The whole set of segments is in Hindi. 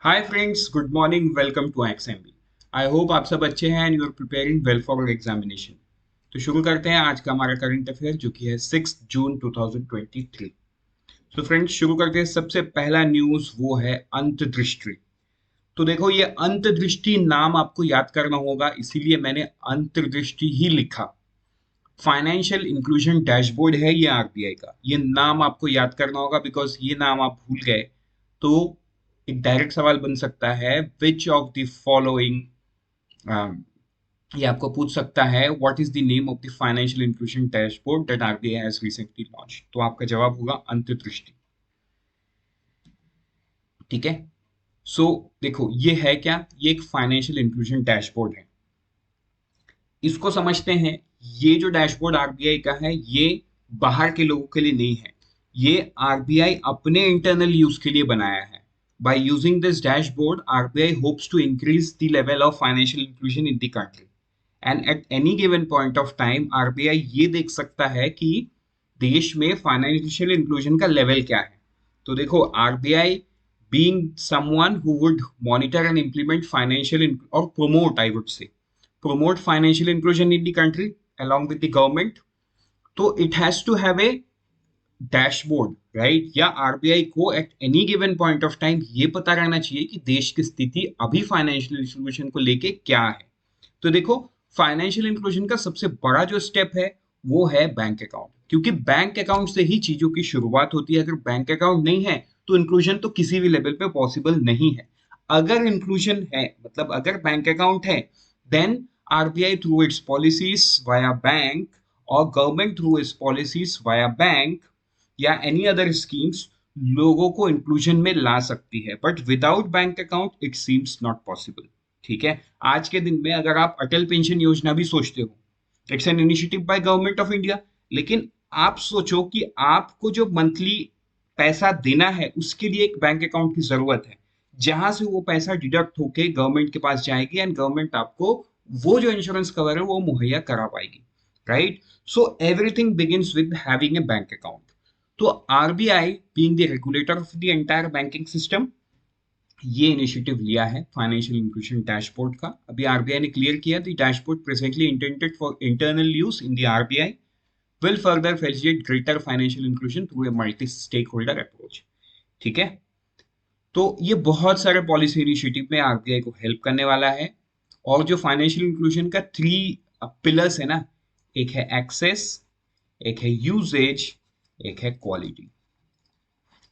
Hi friends, good morning, welcome to XMB. I hope आप सब अच्छे हैं and you are preparing well for examination. तो शुरू करते हैं आज का हमारा करंट अफेयर जो कि है 6 जून 2023। तो फ्रेंड्स शुरू करते हैं। सबसे पहला न्यूज़ वो है अंतर्दृष्टि। तो देखो, ये अंतर्दृष्टि नाम आपको याद करना होगा, इसीलिए मैंने अंतर्दृष्टि ही लिखा। फाइनेंशियल इंक्लूजन डैशबोर्ड है ये आरबीआई का। ये नाम आपको याद करना होगा, बिकॉज ये नाम आप भूल गए तो एक डायरेक्ट सवाल बन सकता है, विच ऑफ द फॉलोइंग, ये आपको पूछ सकता है, what is the name of the financial inclusion dashboard that RBI has recently launch. तो आपका जवाब होगा अंतर्दृष्टि। ठीक है। सो देखो, ये है क्या, ये एक फाइनेंशियल इंक्लूजन डैशबोर्ड है। इसको समझते हैं। ये जो डैशबोर्ड आरबीआई का है, ये बाहर के लोगों के लिए नहीं है। ये आरबीआई अपने इंटरनल यूज के लिए बनाया है। By using this dashboard, RBI hopes to increase the level of financial inclusion in the country. And at any given point of time RBI ये देख सकता है कि देश में फाइनेंशियल इंक्लूजन का लेवल क्या है। तो देखो, RBI being someone who would monitor and implement or promote, I would say, promote financial inclusion in the country along with the government. तो it has to have a dashboard, right? या आरबीआई को eight any given point of time ये पता रहना चाहिए कि देश की स्थिति अभी फाइनेंशियल इंक्लूजन को लेके क्या है। तो देखो, फाइनेंशियल इंक्लूजन का सबसे बड़ा जो स्टेप है वो है बैंक अकाउंट, क्योंकि बैंक अकाउंट से ही चीजों की शुरुआत होती है। अगर बैंक अकाउंट नहीं है तो इंक्लूजन तो किसी भी लेवल पे पॉसिबल नहीं है। अगर इंक्लूजन है, मतलब अगर बैंक अकाउंट है, then RBI through its policies via bank, और government through its policies via bank या एनी अदर स्कीम्स लोगों को इंक्लूजन में ला सकती है। But without bank account it seems not possible. ठीक है। आज के दिन में अगर आप अटल पेंशन योजना भी सोचते हो, it's an initiative by government of India, लेकिन आप सोचो कि आपको जो मंथली पैसा देना है उसके लिए एक बैंक अकाउंट की जरूरत है, जहां से वो पैसा डिडक्ट होके गवर्नमेंट के पास जाएगी एंड गवर्नमेंट आपको वो जो इंश्योरेंस कवर है वो मुहैया करा पाएगी। Right. So everything begins with having a bank account. तो RBI being the regulator of the entire banking system, ये इनिशिएटिव लिया है फाइनेंशियल इंक्लूजन डैशबोर्ड का। अभी आरबीआई ने क्लियर किया, the dashboard presently intended for internal use in the RBI will further facilitate greater financial inclusion through a multi-stakeholder approach। ठीक है। तो ये बहुत सारे पॉलिसी इनिशिएटिव में आरबीआई को हेल्प करने वाला है। और जो फाइनेंशियल इंक्लूजन का थ्री पिलर्स है ना, एक है एक्सेस, एक है यूजेज, एक है क्वालिटी।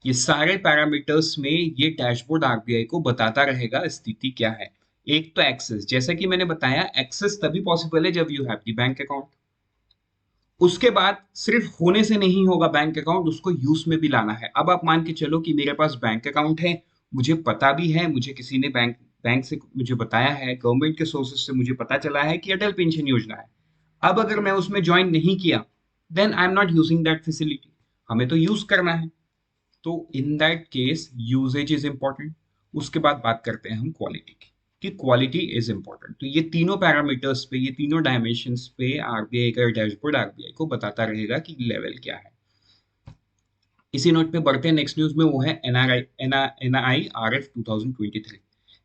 ये सारे पैरामीटर्स में ये डैशबोर्ड आरबीआई को बताता रहेगा स्थिति क्या है। एक तो एक्सेस, जैसा कि मैंने बताया, एक्सेस तभी पॉसिबल है जब you have the bank account. उसके बाद सिर्फ होने से नहीं होगा बैंक अकाउंट, उसको यूज में भी लाना है। अब आप मान के चलो कि मेरे पास बैंक अकाउंट है, मुझे पता भी है, मुझे किसी ने बैंक बैंक से मुझे बताया है, गवर्नमेंट के सोर्सेज से मुझे पता चला है कि अटल पेंशन योजना है। अब अगर मैं उसमें ज्वाइन नहीं किया, then I am not using that facility. हमें तो यूज करना है। तो in that case usage is important. उसके बाद बात करते हैं हम क्वालिटी की, कि क्वालिटी इज इंपॉर्टेंट। तो ये तीनों पैरामीटर्स पे, ये तीनों डायमेंशंस पे आरबीआई का डैशबोर्ड आरबीआई को बताता रहेगा कि लेवल क्या है। इसी नोट पे बढ़ते हैं नेक्स्ट न्यूज में, वो है NIRF 2023,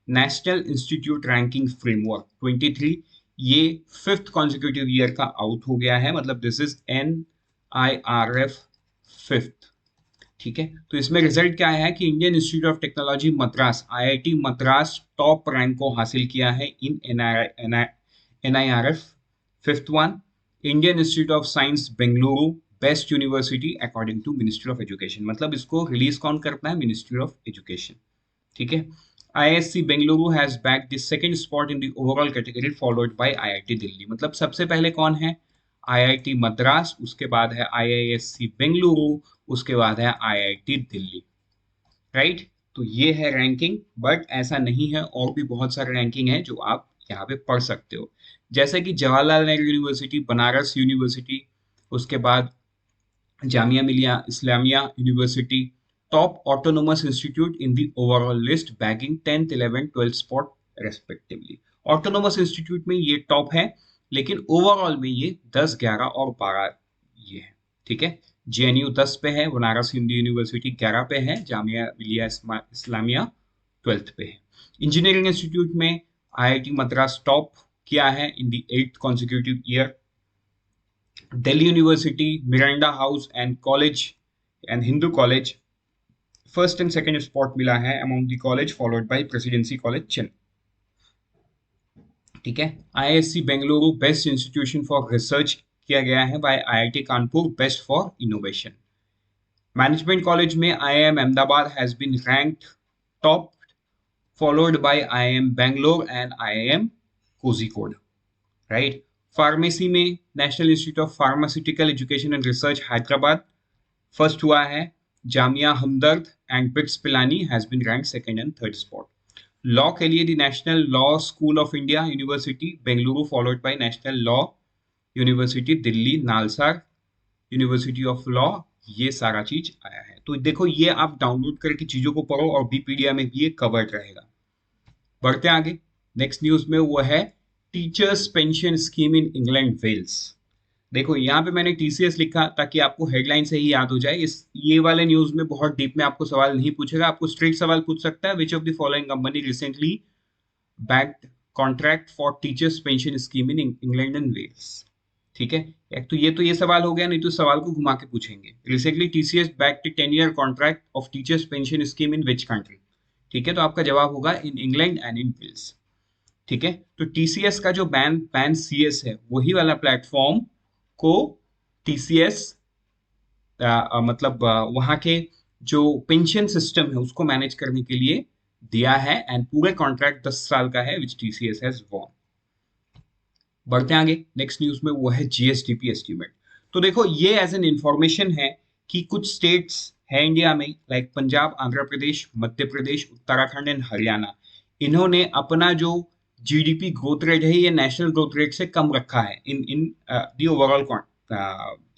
national institute ranking framework 23। ये फिफ्थ कॉन्जिक्यूटिव ईयर का आउट हो गया है, मतलब दिस इज एनआईआरएफ फिफ्थ। ठीक है। तो इसमें रिजल्ट क्या है कि Indian Institute of Technology Madras, IIT Madras, top rank को हासिल किया है in NIRF fifth one. Indian Institute of Science Bengaluru, best university according to Ministry of Education. मतलब इसको रिलीज कौन करता है? Ministry of Education. ठीक है। ISC Bengaluru has back the second spot in the overall category followed by IIT Delhi. मतलब सबसे पहले कौन है? आईआईटी मद्रास, उसके बाद है आईआईएससी बेंगलुरु, उसके बाद है आईआईटी दिल्ली। राइट। तो ये है रैंकिंग, बट ऐसा नहीं है, और भी बहुत सारे रैंकिंग है जो आप यहाँ पे पढ़ सकते हो, जैसे कि जवाहरलाल नेहरू यूनिवर्सिटी, बनारस यूनिवर्सिटी, उसके बाद Jamia Millia Islamia university, top autonomous institute in the overall list, bagging 10th 11th 12th spot respectively. Autonomous institute में ये टॉप है, लेकिन ओवरऑल में ये 10 11 और 12 ये है। ठीक है। जेएनयू 10 पे है, बनारस हिंदू यूनिवर्सिटी 11 पे है, जामिया मिलिया इस्लामिया 12th पे है। इंजीनियरिंग इंस्टीट्यूट में आईआईटी मद्रास टॉप किया है in the 8th consecutive year. Delhi University, Miranda House and college and Hindu College first and second spot मिला है among the college, followed by Presidency College Chennai. ठीक है। IISc Bengaluru best institution for research किया गया है by IIT Kanpur best for innovation. Management college में IIM Ahmedabad has been ranked top, followed by IIM Bangalore and IIM Kozhikode, right. Pharmacy में National Institute of Pharmaceutical Education and Research Hyderabad first हुआ है। Jamia Hamdard and BITS Pilani has been rank second and third spot. Law के लिए the National Law School of India University Bengaluru, followed by National Law University Delhi, NALSAR University of Law, ये सारा चीज आया है। तो देखो ये आप डाउनलोड करके चीजों को पढ़ो और बीपीडिया में भी ये कवर्ड रहेगा। बढ़ते आगे, नेक्स्ट न्यूज में वो है teachers pension scheme in England Wales. देखो यहाँ पे मैंने टीसीएस लिखा ताकि आपको हेडलाइन से ही याद हो जाए। इस ये वाले न्यूज में बहुत डीप में आपको सवाल नहीं पूछेगा, आपको स्ट्रेट सवाल पूछ सकता है, which of the following company recently backed contract for teachers pension scheme in England and Wales. ठीक है, एक तो ये सवाल हो गया, नहीं तो सवाल को घुमा के पूछेंगे। Recently TCS backed 10-year contract of teachers pension scheme in which country. ठीक है, तो आपका जवाब होगा in England and in Wales. ठीक है, तो टीसीएस का जो पैन सीएस है वही वाला प्लेटफॉर्म को टीसीएस मतलब वहां के जो पेंशन सिस्टम है उसको मैनेज करने के लिए दिया है एंड पूरे कॉन्ट्रैक्ट 10 साल का है विच टीसीएस हैज वॉन। बढ़ते आगे, नेक्स्ट न्यूज में वो है जीएसडीपी एस्टीमेट। तो देखो ये एज एन इंफॉर्मेशन है कि कुछ स्टेट्स है इंडिया में लाइक पंजाब, आंध्र प्रदेश, मध्य प्रदेश, उत्तराखंड एंड हरियाणा, इन्होंने अपना जो जीडीपी ग्रोथ रेट है ये नेशनल ग्रोथ रेट से कम रखा है इन दी ओवरऑल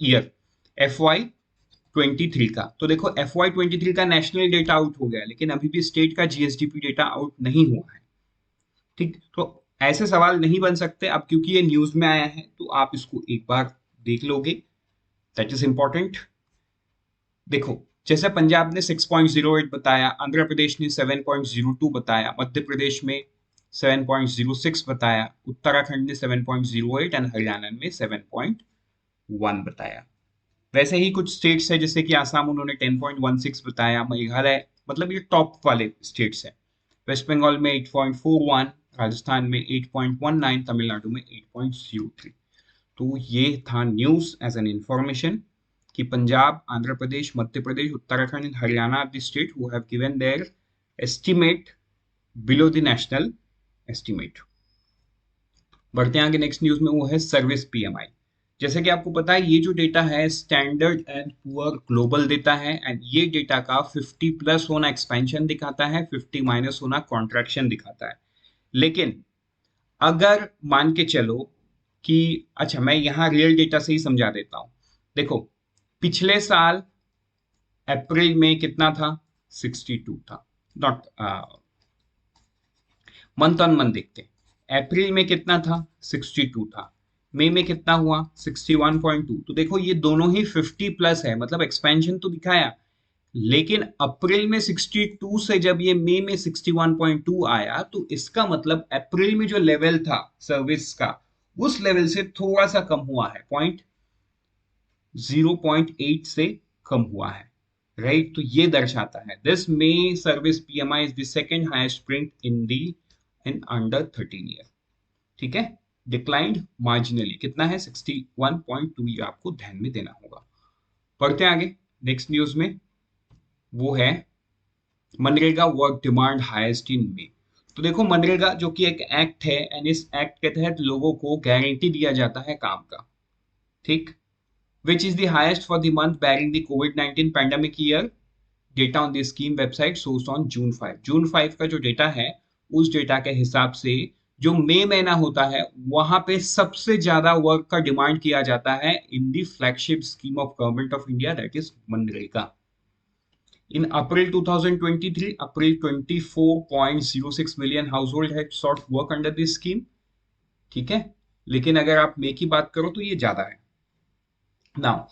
ईयर FY23 का। तो देखो FY23 का नेशनल डेटा आउट हो गया, लेकिन अभी भी स्टेट का जीएसडीपी डेटा आउट नहीं हुआ है। ठीक, तो ऐसे सवाल नहीं बन सकते अब, क्योंकि ये न्यूज में आया है तो आप इसको एक बार देख लोगे, दैट इज इंपॉर्टेंट। देखो जैसे पंजाब ने 6.08 बताया, आंध्र प्रदेश ने 7.02 बताया, मध्य प्रदेश में 7.06 बताया, उत्तराखंड ने 7.08 एंड हरियाणा में 7.1 बताया। वैसे ही कुछ स्टेट्स है जैसे कि आसाम, उन्होंने 10.16 बताया, मेघालय, मतलब ये टॉप वाले स्टेट्स है। वेस्ट बंगाल में 8.41, राजस्थान में 8.19, तमिलनाडु में 8.03। तो ये था न्यूज एज एन इंफॉर्मेशन कि Punjab, Andhra Pradesh, Madhya Pradesh, Uttarakhand and Haryana are the state who have given their estimate below the national estimate. बढ़ते हैं आगे, नेक्स्ट न्यूज में वो है सर्विस पीएमआई। जैसे कि आपको पता है ये जो डेटा है स्टैंडर्ड एंड पुअर ग्लोबल देता है एंड ये डेटा का 50 प्लस होना एक्सपेंशन दिखाता है, 50 माइनस होना कॉन्ट्रैक्शन दिखाता है। लेकिन अगर मान के चलो कि अच्छा मैं यहाँ रियल डेटा से ही समझा देता हूं। देखो पिछले साल अप्रैल में कितना था, 62 था, नॉट मंथ ऑन मंथ देखते हैं। अप्रैल में कितना था, 62 था। मई में कितना हुआ, 61.2। तो देखो ये दोनों ही 50 प्लस है, मतलब एक्सपेंशन तो दिखाया, लेकिन अप्रैल में 62 से जब ये मई में 61.2 आया तो इसका मतलब अप्रैल में जो लेवल था सर्विस का उस लेवल से थोड़ा सा कम हुआ है, 0.8 से कम हुआ है, राइट। तो ये दर्शाता है this may service PMI is the second highest print in under 13 year. ठीक है, डिक्लाइंड मार्जिनली, कितना है 61.2, ये आपको ध्यान में देना होगा। पढ़ते हैं आगे, नेक्स्ट न्यूज में वो है मनरेगा work demand highest in May. तो देखो मनरेगा जो कि एक एक्ट है एंड इस एक्ट के तहत लोगों को गारंटी दिया जाता है काम का, ठीक। Which is the highest for the month bearing the covid pandemic year, data on the scheme website source on June 5। जून 5 का जो डेटा है उस डेटा के हिसाब से जो मई महीना होता है वहां पे सबसे ज्यादा वर्क का डिमांड किया जाता है in the flagship scheme of government of India, that is MNREGA. In April 2023, April 24.06 million household had sought work under this scheme, ठीक है। लेकिन अगर आप मई की बात करो तो ये ज्यादा है। नाउ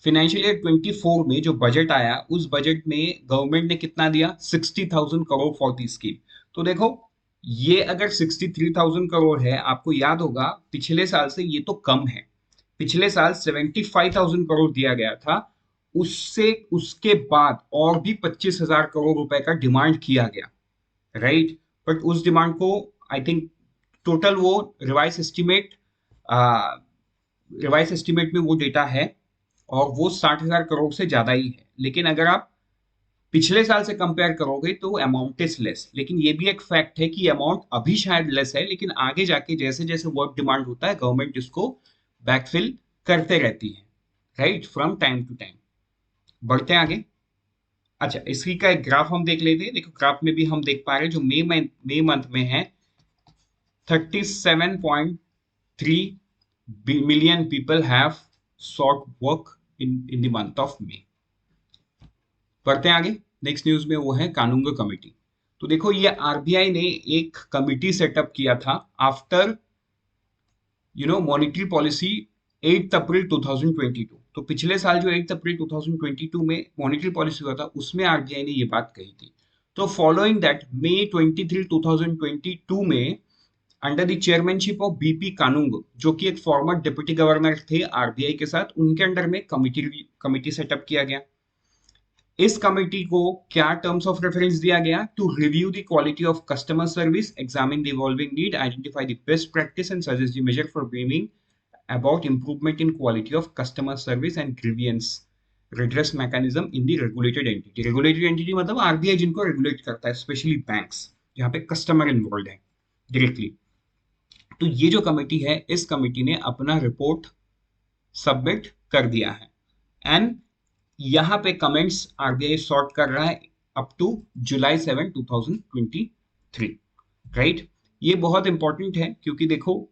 फाइनेंशियल ईयर 24 में जो बजट आया उस बजट में गवर्नमेंट ने कितना दिया, 60,000 करोड़ फॉर दी स्कीम। तो देखो ये अगर 63,000 करोड़ है, आपको याद होगा पिछले साल से ये तो कम है। पिछले साल 75,000 करोड़ दिया गया था, उससे उसके बाद और भी 25,000 करोड़ रुपए का डिमांड किया गया, राइट। बट उस डिमांड को आई थिंक टोटल वो रिवाइज एस्टिमेट रिवाइज एस्टिमेट में वो डेटा है और वो 60,000 करोड़ से ज्यादा ही है। लेकिन अगर आप पिछले साल से कंपेयर करोगे तो अमाउंट इज लेस। लेकिन ये भी एक फैक्ट है कि अमाउंट अभी शायद लेस है, लेकिन आगे जाके जैसे जैसे वर्क डिमांड होता है गवर्नमेंट इसको बैकफिल करते रहती है, right, from time to time. बढ़ते हैं आगे। अच्छा, इसी का एक ग्राफ हम देख लेते हैं। देखो ग्राफ में भी हम देख पा रहे हैं जो मई मंथ में है 37.3 million people have sought work in the month of May। बढ़ते हैं आगे। नेक्स्ट न्यूज में वो है कानूंगो कमेटी। तो देखो ये आरबीआई ने एक कमिटी सेटअप किया था आफ्टर मॉनेटरी पॉलिसी 8 अप्रैल 2022। तो पिछले साल जो 8 अप्रैल 2022 में मॉनेटरी पॉलिसी हुआ था उसमें आरबीआई ने ये बात कही थी। तो फॉलोइंग दैट मई 23 2022 में under the chairmanship of BP Kanungo, जो कि एक फॉर्मर डिप्टी गवर्नर थे आरबीआई के साथ, उनके अंडर में कमिटी सेटअप किया गया। इस कमिटी को क्या टर्म्स ऑफ रेफरेंस दिया गया, to review the quality of customer service, examine the evolving need, identify the best practice and suggest the measure for bringing about improvement in quality of customer service and grievance redress mechanism in the regulated entity. Regulated entity मतलब आरबीआई जिनको रेगुलेट करता है, स्पेशली बैंक्स जहां पे कस्टमर इन्वॉल्व है डायरेक्टली। तो ये जो कमेटी है, इस कमेटी ने अपना रिपोर्ट सबमिट कर दिया है एंड यहां पे कमेंट्स आरबीआई सॉर्ट कर रहा है अप टू जुलाई 7 2023, राइट। ये बहुत इंपॉर्टेंट है क्योंकि देखो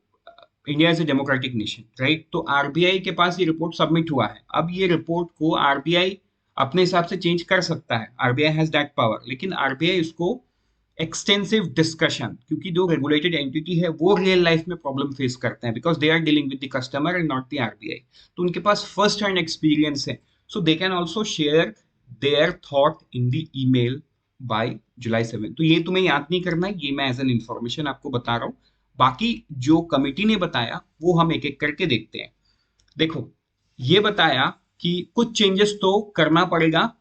India is a democratic nation, right. तो आरबीआई के पास ये रिपोर्ट सबमिट हुआ है। अब ये रिपोर्ट को आरबीआई अपने हिसाब से चेंज कर सकता है, आरबीआई हैज दैट पावर। लेकिन आरबीआई इसको एक्सटेंसिव डिस्कशन, क्योंकि जो रेगुलेटेड एंटिटी है वो रियल लाइफ में प्रॉब्लम फेस करते हैं because they are dealing with the customer and not the RBI. तो उनके पास फर्स्ट हैंड एक्सपीरियंस है, so they can also share their thought in the email by July 7। तो ये तुम्हें याद नहीं करना है, ये मैं एज एन इंफॉर्मेशन आपको बता रहा हूँ। बाकी जो कमिटी ने बताया वो हम एक एक करके देखते हैं। देखो ये बताया कि कुछ चेंजेस तो करना पड़ेगा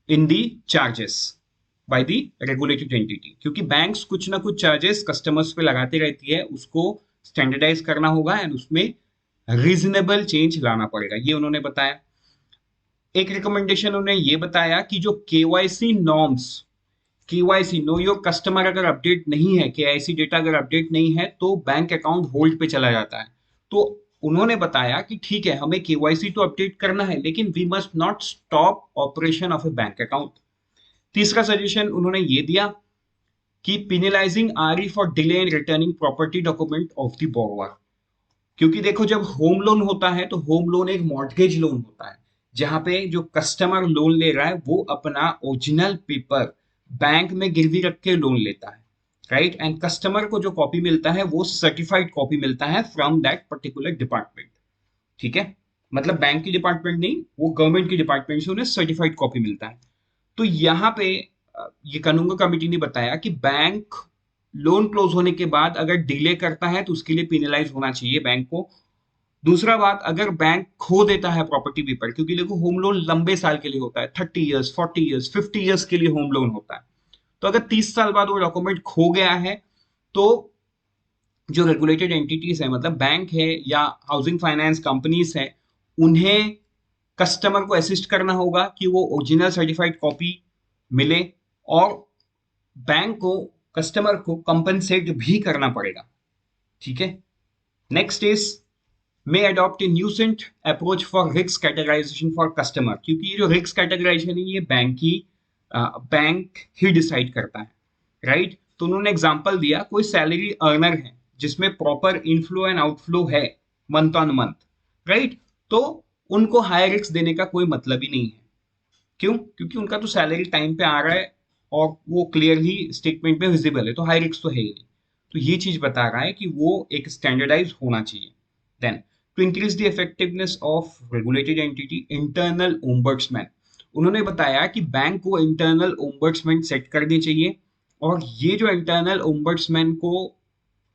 in the charges by the regulated entity, क्योंकि बैंक्स कुछ ना कुछ चार्जेस कस्टमर्स पे लगाती रहती है, उसको स्टैंडर्डाइज करना होगा एंड उसमें रीजनेबल चेंज लाना पड़ेगा, ये उन्होंने बताया। एक रिकमेंडेशन उन्होंने ये बताया कि जो KYC norms, KYC know your customer अगर अपडेट नहीं है, केवाईसी डेटा अगर अपडेट नहीं है तो बैंक अकाउंट होल्ड पे चला जाता है। तो उन्होंने बताया कि ठीक है हमें केवाईसी तो अपडेट करना है लेकिन we must not stop operation of a bank account. तीसरा सजेशन उन्होंने ये दिया कि penalising RE for delay in returning property document of the borrower. क्योंकि देखो जब होम लोन होता है तो होम लोन एक मॉर्गेज लोन होता है, जहां पे जो कस्टमर लोन ले रहा है वो अपना ओरिजिनल पेपर बैंक में गिरवी रख के लोन लेता है, राइट। एंड कस्टमर को जो कॉपी मिलता है वो सर्टिफाइड कॉपी मिलता है फ्रॉम दैट पर्टिकुलर डिपार्टमेंट, ठीक है। मतलब बैंक की डिपार्टमेंट नहीं, वो गवर्नमेंट की डिपार्टमेंट से उन्हें सर्टिफाइड कॉपी मिलता है। तो यहाँ पे ये कानून कमेटी ने बताया कि बैंक लोन क्लोज होने के बाद अगर डिले करता है तो उसके लिए पिनलाइज होना चाहिए बैंक को। दूसरा बात, अगर बैंक खो देता है प्रॉपर्टी पेपर, क्योंकि देखो होम लोन लंबे साल के लिए होता है, 30 ईयर्स 40 ईयर्स 50 ईयर्स के लिए होम लोन होता है। तो अगर 30 साल बाद वो डॉक्यूमेंट खो गया है तो जो रेगुलेटेड एंटिटीज है, मतलब बैंक है या हाउसिंग फाइनेंस कंपनीज है, उन्हें कस्टमर को असिस्ट करना होगा कि वो ओरिजिनल सर्टिफाइड कॉपी मिले और बैंक को कस्टमर को कंपनसेट भी करना पड़ेगा, ठीक है। Next is may adopt a nuanced approach for risk categorisation for customer, क्योंकि ये जो रिस्क कैटेगराइजेशन है ये बैंक ही डिसाइड करता है, राइट। तो उन्होंने एग्जांपल दिया, कोई सैलरी अर्नर है जिसमें प्रॉपर इनफ्लो एंड आउटफ्लो है मंथ ऑन मंथ, राइट, तो उनको हाई रिस्क देने का कोई मतलब ही नहीं है। क्यों? क्योंकि उनका तो सैलरी टाइम पे आ रहा है और वो क्लियरली स्टेटमेंट में विजिबल है, तो हाई रिस्क तो है ही नहीं। तो ये चीज बता रहा है कि वो एक स्टैंडर्डाइज होना चाहिए। Then to increase the effectiveness of regulated entity internal ombudsman. उन्होंने बताया कि बैंक को इंटरनल ओम्बड्समैन सेट करनी चाहिए, और ये जो इंटरनल ओम्बड्समैन को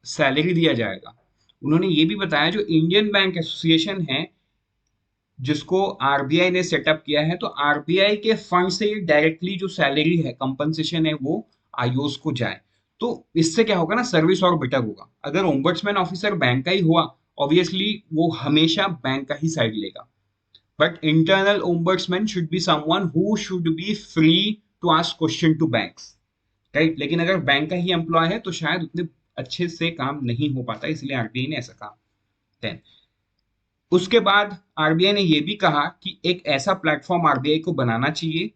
सैलरी दिया जाएगा। उन्होंने ये भी बताया जो इंडियन बैंक एसोसिएशन है जिसको आरबीआई ने सेटअप किया है, तो आरबीआई के फंड से डायरेक्टली जो सैलरी है, कंपनसेशन है, वो आयोस को जाए। तो इससे क्या होगा ना, सर्विस और बेटर होगा। अगर ओम्बड्समैन ऑफिसर बैंक का ही हुआ, ऑब्वियसली वो हमेशा बैंक का ही साइड लेगा। But internal ombudsman should be someone who should be free to ask question to banks, right. लेकिन अगर बैंक का ही एम्प्लॉय है तो शायद उतने अच्छे से काम नहीं हो पाता, इसलिए आरबीआई ने ऐसा कहा। देन उसके बाद आरबीआई ने यह भी कहा कि एक ऐसा प्लेटफॉर्म आरबीआई को बनाना चाहिए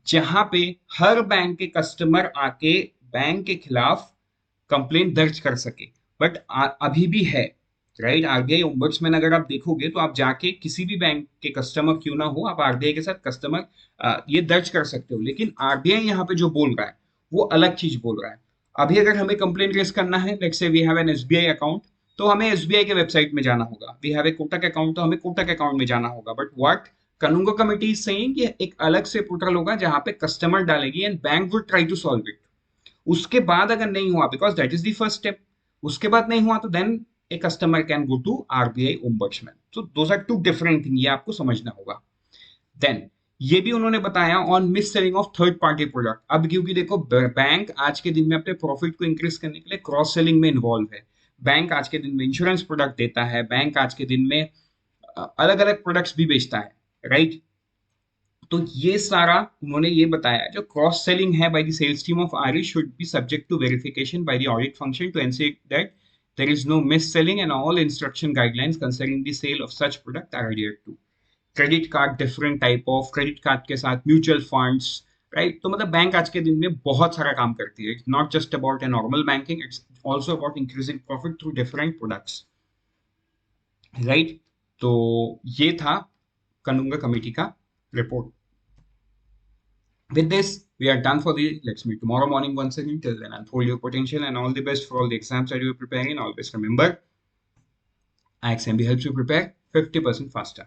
जहां पे हर बैंक के कस्टमर आके बैंक के खिलाफ कंप्लेंट दर्ज कर सके। बट अभी भी है, राइट। आरबीआई ओम्बड्समैन अगर आप देखोगे तो आप जाके किसी भी बैंक के कस्टमर क्यों ना हो, आप आरबीआई के साथ कस्टमर ये दर्ज कर सकते हो। लेकिन आरबीआई यहाँ पे जो बोल रहा है वो अलग चीज बोल रहा है। अभी अगर हमें कंप्लेंट रेज करना है, let's say we have an SBI account, तो हमें एसबीआई के वेबसाइट में जाना होगा। We have a Kotak account, तो हमें कोटक अकाउंट में जाना होगा। But what Kanungo committee is saying कि एक अलग से पोर्टल होगा जहां पे कस्टमर डालेगी and bank would try to solve it. उसके बाद अगर नहीं हुआ, because that is the first step, उसके बाद नहीं हुआ तो then a customer can go to RBI ombudsman. So those are two different thing, ये आपको समझना होगा। देन ये भी उन्होंने बताया on mis selling of third party product. अब क्योंकि देखो बैंक आज के दिन में अपने प्रॉफिट को इंक्रीज करने के लिए क्रॉस सेलिंग में इन्वॉल्व है। बैंक आज के दिन में इंश्योरेंस प्रोडक्ट देता है, बैंक आज के दिन में अलग अलग प्रोडक्ट्स भी बेचता है, राइट। तो ये सारा उन्होंने ये बताया जो क्रॉस सेलिंग है by the sales team of RE should be subject to verification by the audit function to ensure that there is no mis-selling and all instruction guidelines concerning the sale of such product are adhered to। Credit card, different type of credit card के साथ म्यूचुअल फंड्स, राइट। तो मतलब बैंक आज के दिन में बहुत सारा काम करती है। It's not just about a normal banking, it's also about increasing profit through different products, right. तो ये था कनुंगा कमेटी का report. With this, we are done for the. Let's meet tomorrow morning once again. Till then, unfold your potential and all the best for all the exams that you are preparing. Always remember, IXMB helps you prepare 50% faster.